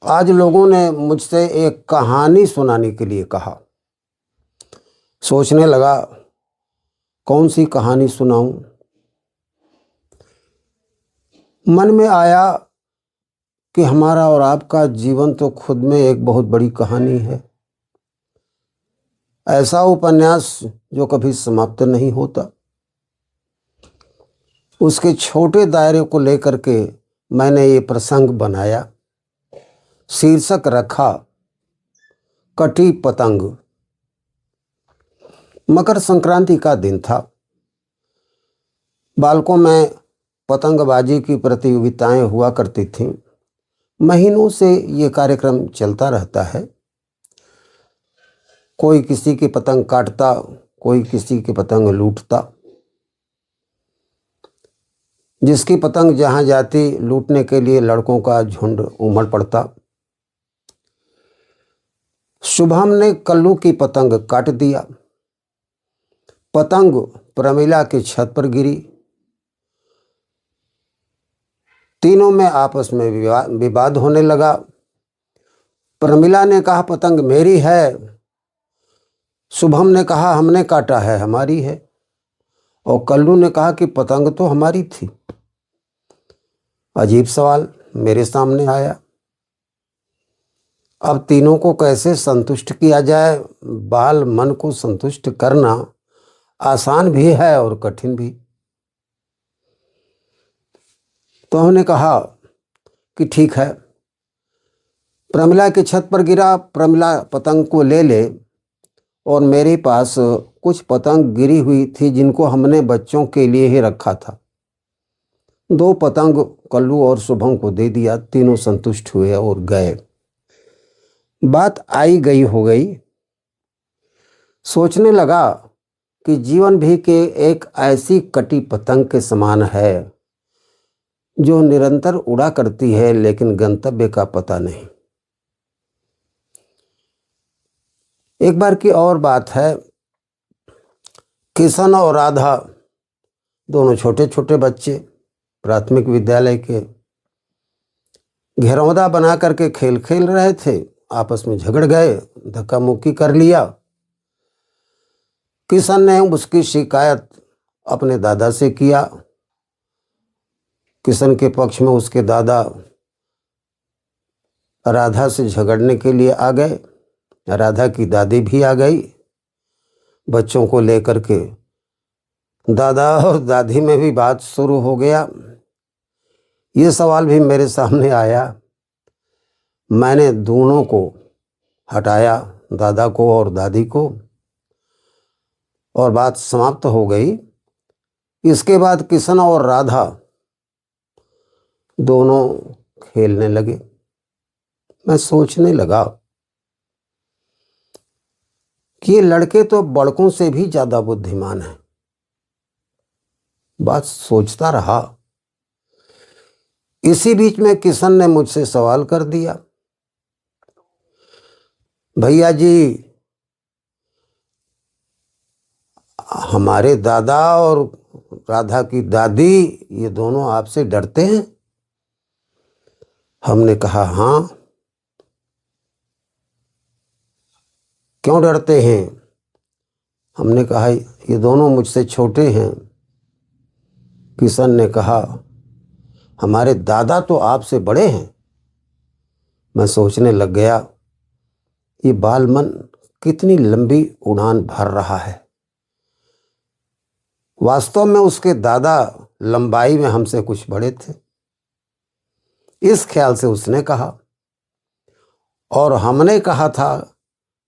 आज लोगों ने मुझसे एक कहानी सुनाने के लिए कहा। सोचने लगा कौन सी कहानी सुनाऊं। मन में आया कि हमारा और आपका जीवन तो खुद में एक बहुत बड़ी कहानी है। ऐसा उपन्यास जो कभी समाप्त नहीं होता। उसके छोटे दायरे को लेकर के मैंने ये प्रसंग बनाया। शीर्षक रखा कटी पतंग। मकर संक्रांति का दिन था। बालकों में पतंगबाजी की प्रतियोगिताएं हुआ करती थीं। महीनों से ये कार्यक्रम चलता रहता है। कोई किसी की पतंग काटता, कोई किसी की पतंग लूटता। जिसकी पतंग जहां जाती लूटने के लिए लड़कों का झुंड उमड़ पड़ता। शुभम ने कल्लू की पतंग काट दिया। पतंग प्रमिला की छत पर गिरी। तीनों में आपस में विवाद होने लगा। प्रमिला ने कहा पतंग मेरी है। शुभम ने कहा हमने काटा है, हमारी है। और कल्लू ने कहा कि पतंग तो हमारी थी। अजीब सवाल मेरे सामने आया। अब तीनों को कैसे संतुष्ट किया जाए। बाल मन को संतुष्ट करना आसान भी है और कठिन भी। तो हमने कहा कि ठीक है, प्रमिला की छत पर गिरा, प्रमिला पतंग को ले ले। और मेरे पास कुछ पतंग गिरी हुई थी जिनको हमने बच्चों के लिए ही रखा था। 2 पतंग कल्लू और शुभम को दे दिया। तीनों संतुष्ट हुए और गए। बात आई गई हो गई। सोचने लगा कि जीवन भी के एक ऐसी कटी पतंग के समान है जो निरंतर उड़ा करती है लेकिन गंतव्य का पता नहीं। एक बार की और बात है। किशन और राधा दोनों छोटे छोटे बच्चे प्राथमिक विद्यालय के घेरौंदा बना करके खेल खेल रहे थे। आपस में झगड़ गए, धक्का मुक्की कर लिया। किशन ने उसकी शिकायत अपने दादा से किया। किशन के पक्ष में उसके दादा राधा से झगड़ने के लिए आ गए। राधा की दादी भी आ गई। बच्चों को लेकर के दादा और दादी में भी बात शुरू हो गया। ये सवाल भी मेरे सामने आया। मैंने दोनों को हटाया, दादा को और दादी को, और बात समाप्त हो गई। इसके बाद किशन और राधा दोनों खेलने लगे। मैं सोचने लगा कि ये लड़के तो बड़कों से भी ज्यादा बुद्धिमान हैं। बात सोचता रहा। इसी बीच में किशन ने मुझसे सवाल कर दिया, भैया जी, हमारे दादा और राधा की दादी ये दोनों आपसे डरते हैं? हमने कहा हाँ। क्यों डरते हैं? हमने कहा ये दोनों मुझसे छोटे हैं। किशन ने कहा हमारे दादा तो आपसे बड़े हैं। मैं सोचने लग गया ये बाल मन कितनी लंबी उड़ान भर रहा है। वास्तव में उसके दादा लंबाई में हमसे कुछ बड़े थे, इस ख्याल से उसने कहा। और हमने कहा था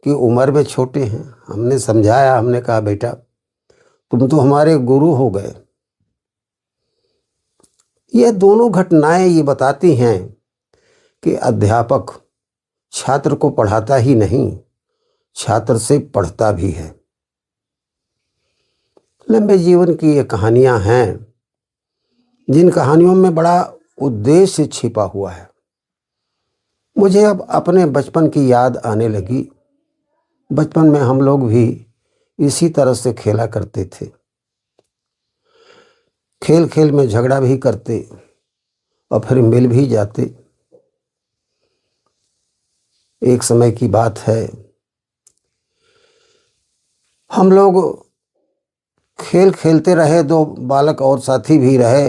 कि उम्र में छोटे हैं। हमने समझाया, हमने कहा बेटा तुम तो हमारे गुरु हो गए। ये दोनों घटनाएं ये बताती हैं कि अध्यापक छात्र को पढ़ाता ही नहीं, छात्र से पढ़ता भी है। लंबे जीवन की ये कहानियां हैं जिन कहानियों में बड़ा उद्देश्य छिपा हुआ है। मुझे अब अपने बचपन की याद आने लगी। बचपन में हम लोग भी इसी तरह से खेला करते थे। खेल खेल में झगड़ा भी करते और फिर मिल भी जाते। एक समय की बात है, हम लोग खेल खेलते रहे, दो बालक और साथी भी रहे,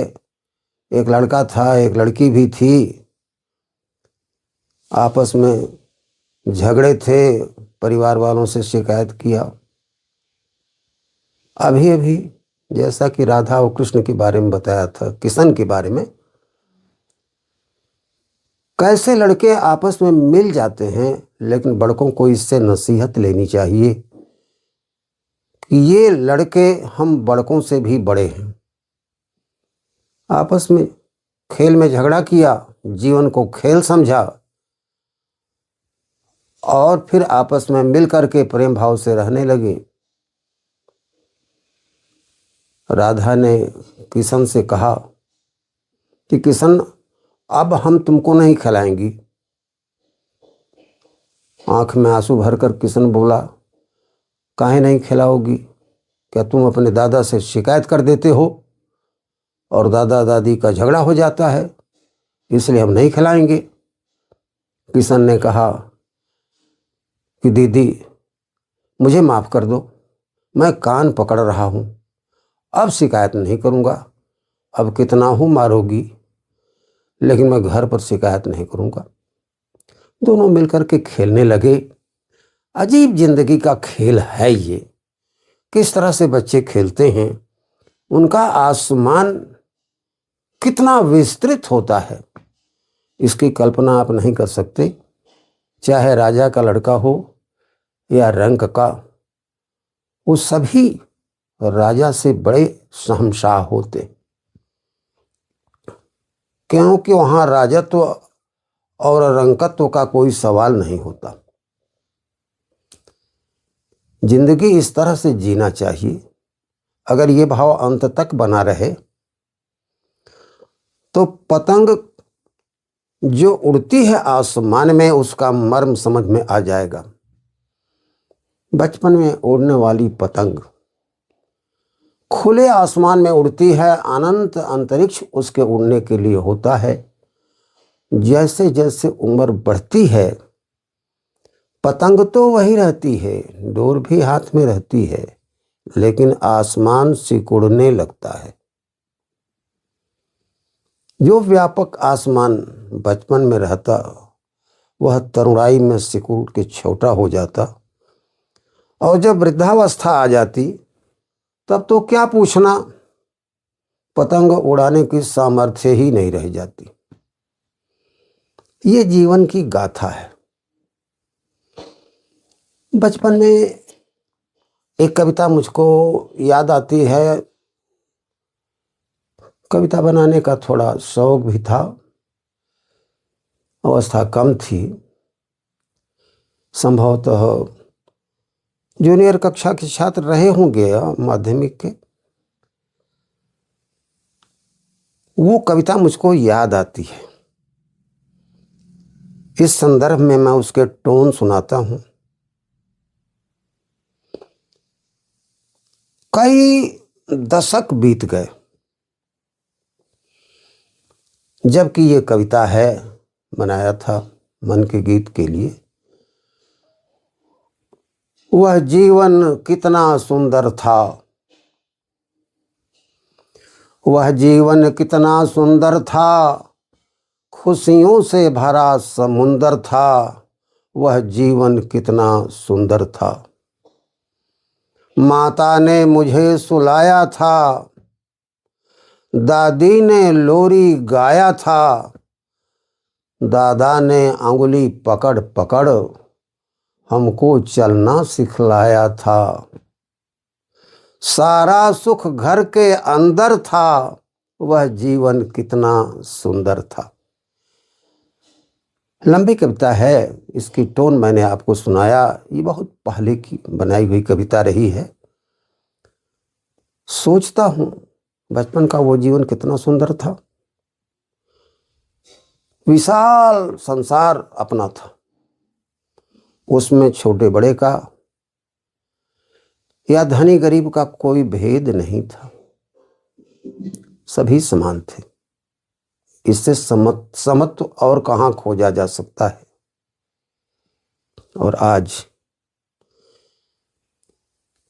एक लड़का था एक लड़की भी थी। आपस में झगड़े थे, परिवार वालों से शिकायत किया। अभी अभी जैसा कि राधा और कृष्ण के बारे में बताया था, किशन के बारे में, कैसे लड़के आपस में मिल जाते हैं, लेकिन बड़कों को इससे नसीहत लेनी चाहिए कि ये लड़के हम बड़कों से भी बड़े हैं। आपस में खेल में झगड़ा किया, जीवन को खेल समझा और फिर आपस में मिल करके प्रेम भाव से रहने लगे। राधा ने किशन से कहा कि किशन, अब हम तुमको नहीं खिलाएंगी। आंख में आंसू भरकर किशन बोला, काहे नहीं खिलाओगी? क्या तुम अपने दादा से शिकायत कर देते हो और दादा दादी का झगड़ा हो जाता है, इसलिए हम नहीं खिलाएंगे? किशन ने कहा कि दीदी मुझे माफ़ कर दो, मैं कान पकड़ रहा हूँ, अब शिकायत नहीं करूँगा। अब कितना हूँ मारोगी, लेकिन मैं घर पर शिकायत नहीं करूँगा। दोनों मिलकर के खेलने लगे। अजीब जिंदगी का खेल है ये, किस तरह से बच्चे खेलते हैं, उनका आसमान कितना विस्तृत होता है, इसकी कल्पना आप नहीं कर सकते। चाहे राजा का लड़का हो या रंक का, वो सभी राजा से बड़े शहंशाह होते, क्योंकि वहाँ राजत्व और रंकत्व का कोई सवाल नहीं होता। जिंदगी इस तरह से जीना चाहिए। अगर ये भाव अंत तक बना रहे तो पतंग जो उड़ती है आसमान में, उसका मर्म समझ में आ जाएगा। बचपन में उड़ने वाली पतंग खुले आसमान में उड़ती है, अनंत अंतरिक्ष उसके उड़ने के लिए होता है। जैसे जैसे उम्र बढ़ती है, पतंग तो वही रहती है, डोर भी हाथ में रहती है, लेकिन आसमान सिकुड़ने लगता है। जो व्यापक आसमान बचपन में रहता, वह तरुणाई में सिकुड़ के छोटा हो जाता, और जब वृद्धावस्था आ जाती तब तो क्या पूछना, पतंग उड़ाने की सामर्थ्य ही नहीं रह जाती। ये जीवन की गाथा है। बचपन में एक कविता मुझको याद आती है। कविता बनाने का थोड़ा शौक भी था, अवस्था कम थी, संभवतः जूनियर कक्षा के छात्र रहे होंगे माध्यमिक के। वो कविता मुझको याद आती है। इस संदर्भ में मैं उसके टोन सुनाता हूँ। कई दशक बीत गए जबकि ये कविता है, बनाया था मन के गीत के लिए। वह जीवन कितना सुंदर था, वह जीवन कितना सुंदर था, खुशियों से भरा समुंदर था, वह जीवन कितना सुंदर था। माता ने मुझे सुलाया था, दादी ने लोरी गाया था, दादा ने अंगुली पकड़ पकड़ हमको चलना सिखलाया था। सारा सुख घर के अंदर था, वह जीवन कितना सुंदर था। लंबी कविता है, इसकी टोन मैंने आपको सुनाया। ये बहुत पहले की बनाई हुई कविता रही है। सोचता हूँ बचपन का वो जीवन कितना सुंदर था। विशाल संसार अपना था, उसमें छोटे बड़े का या धनी गरीब का कोई भेद नहीं था, सभी समान थे। इससे समत्व और कहाँ खोजा जा सकता है। और आज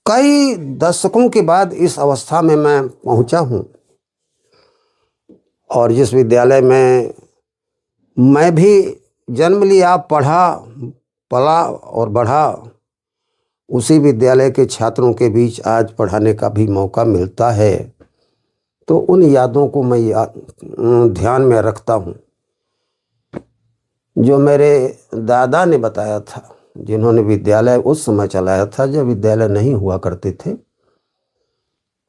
कई दशकों के बाद इस अवस्था में मैं पहुंचा हूं, और जिस विद्यालय में मैं भी जन्म लिया, पढ़ा, पला और बढ़ा, उसी विद्यालय के छात्रों के बीच आज पढ़ाने का भी मौका मिलता है, तो उन यादों को मैं ध्यान में रखता हूँ जो मेरे दादा ने बताया था, जिन्होंने विद्यालय उस समय चलाया था जब विद्यालय नहीं हुआ करते थे,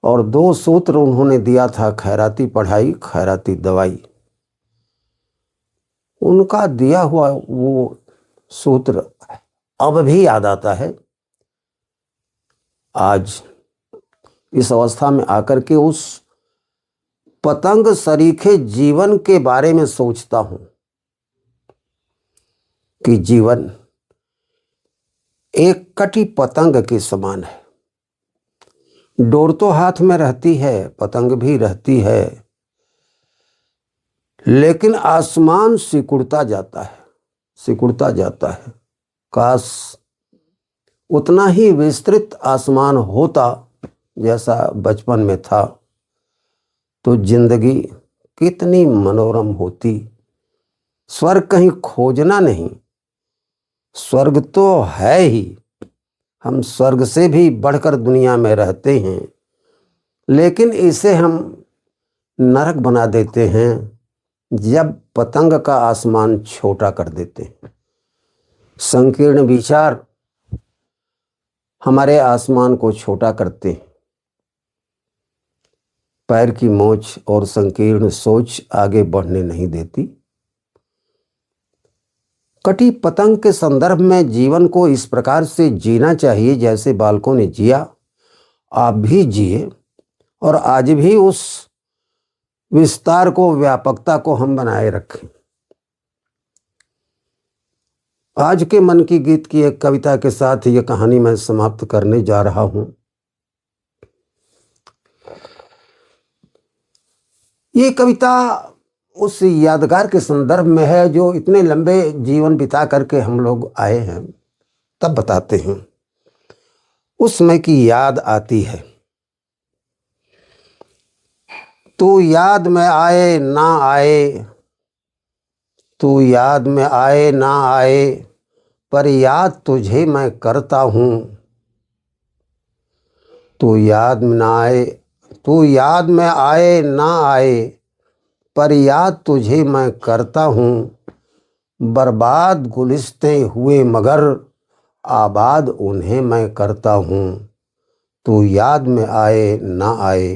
और 2 सूत्र उन्होंने दिया था, खैराती पढ़ाई, खैराती दवाई। उनका दिया हुआ वो सूत्र अब भी याद आता है। आज इस अवस्था में आकर के उस पतंग सरीखे जीवन के बारे में सोचता हूं कि जीवन एक कटी पतंग के समान है। डोर तो हाथ में रहती है, पतंग भी रहती है, लेकिन आसमान सिकुड़ता जाता है, सिकुड़ता जाता है। काश उतना ही विस्तृत आसमान होता जैसा बचपन में था, तो जिंदगी कितनी मनोरम होती। स्वर्ग कहीं खोजना नहीं, स्वर्ग तो है ही। हम स्वर्ग से भी बढ़कर दुनिया में रहते हैं, लेकिन इसे हम नरक बना देते हैं जब पतंग का आसमान छोटा कर देते हैं। संकीर्ण विचार हमारे आसमान को छोटा करते हैं, पैर की मोच और संकीर्ण सोच आगे बढ़ने नहीं देती। कटी पतंग के संदर्भ में जीवन को इस प्रकार से जीना चाहिए जैसे बालकों ने जिया। आप भी जिए, और आज भी उस विस्तार को, व्यापकता को हम बनाए रखें। आज के मन की गीत की एक कविता के साथ ये कहानी मैं समाप्त करने जा रहा हूं। ये कविता उस यादगार के संदर्भ में है जो इतने लंबे जीवन बिता करके हम लोग आए हैं, तब बताते हैं। उस समय की याद आती है। तू याद में आए ना आए, तू याद में आए ना आए, पर याद तुझे मैं करता हूँ। तू याद में ना आए, तू याद में आए ना आए, पर याद तुझे मैं करता हूँ। बर्बाद गुलिस्ते हुए मगर आबाद उन्हें मैं करता हूँ। तू याद में आए ना आए,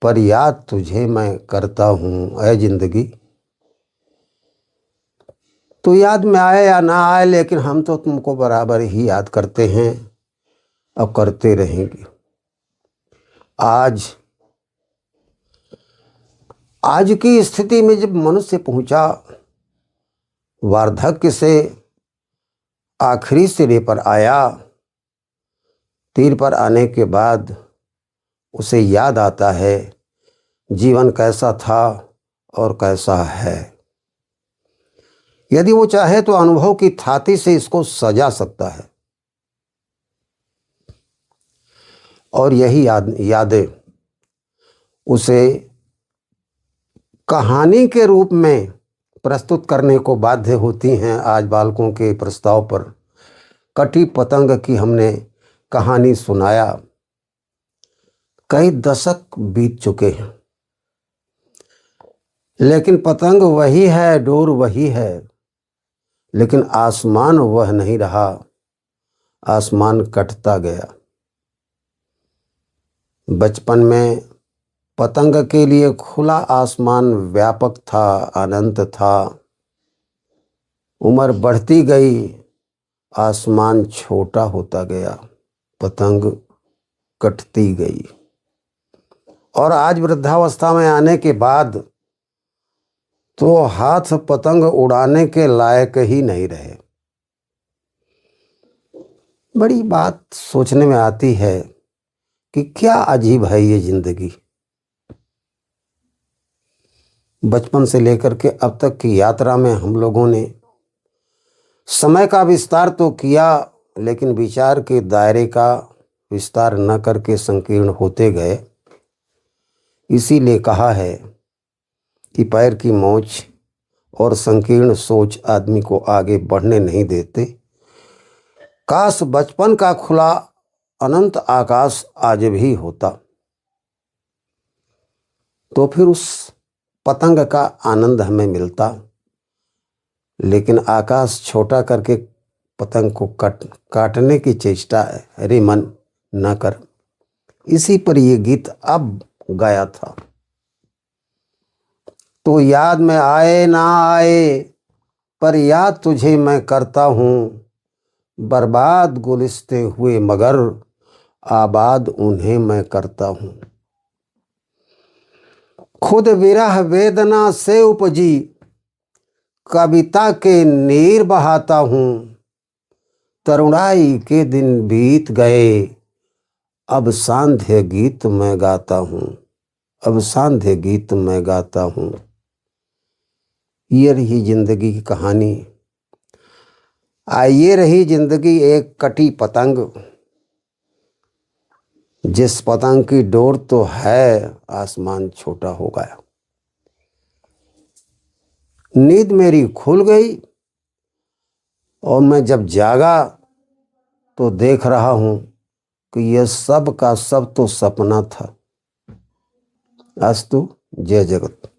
पर याद तुझे मैं करता हूँ। ऐ जिंदगी, तू याद में आए या ना आए, लेकिन हम तो तुमको बराबर ही याद करते हैं और करते रहेंगे। आज की स्थिति में जब मनुष्य पहुंचा, वार्धक्य से आखिरी सिरे पर आया, तीर पर आने के बाद उसे याद आता है जीवन कैसा था और कैसा है। यदि वो चाहे तो अनुभव की थाती से इसको सजा सकता है, और यही यादें उसे कहानी के रूप में प्रस्तुत करने को बाध्य होती हैं। आज बालकों के प्रस्ताव पर कटी पतंग की हमने कहानी सुनाया। कई दशक बीत चुके हैं, लेकिन पतंग वही है, डोर वही है, लेकिन आसमान वह नहीं रहा। आसमान कटता गया। बचपन में पतंग के लिए खुला आसमान व्यापक था, अनंत था। उम्र बढ़ती गई, आसमान छोटा होता गया, पतंग कटती गई, और आज वृद्धावस्था में आने के बाद तो हाथ पतंग उड़ाने के लायक ही नहीं रहे। बड़ी बात सोचने में आती है कि क्या अजीब है ये जिंदगी। बचपन से लेकर के अब तक की यात्रा में हम लोगों ने समय का विस्तार तो किया, लेकिन विचार के दायरे का विस्तार न करके संकीर्ण होते गए। इसीलिए कहा है कि पैर की मोच और संकीर्ण सोच आदमी को आगे बढ़ने नहीं देते। काश बचपन का खुला अनंत आकाश आज भी होता, तो फिर उस पतंग का आनंद हमें मिलता। लेकिन आकाश छोटा करके पतंग को काटने की चेष्टा है। अरे मन न कर। इसी पर यह गीत अब गाया था। तो याद में आए ना आए, पर याद तुझे मैं करता हूँ। बर्बाद गुलिस्ते हुए मगर आबाद उन्हें मैं करता हूँ। खुद विरह वेदना से उपजी कविता के नीर बहाता हूँ। तरुणाई के दिन बीत गए, अब सांध्य गीत मैं गाता हूँ। अब सांध्य गीत मैं गाता हूँ। ये रही जिंदगी की कहानी। ये रही जिंदगी एक कटी पतंग, जिस पतंग की डोर तो है, आसमान छोटा हो गया। नींद मेरी खुल गई और मैं जब जागा तो देख रहा हूं कि यह सब का सब तो सपना था। अस्तु। जय जगत।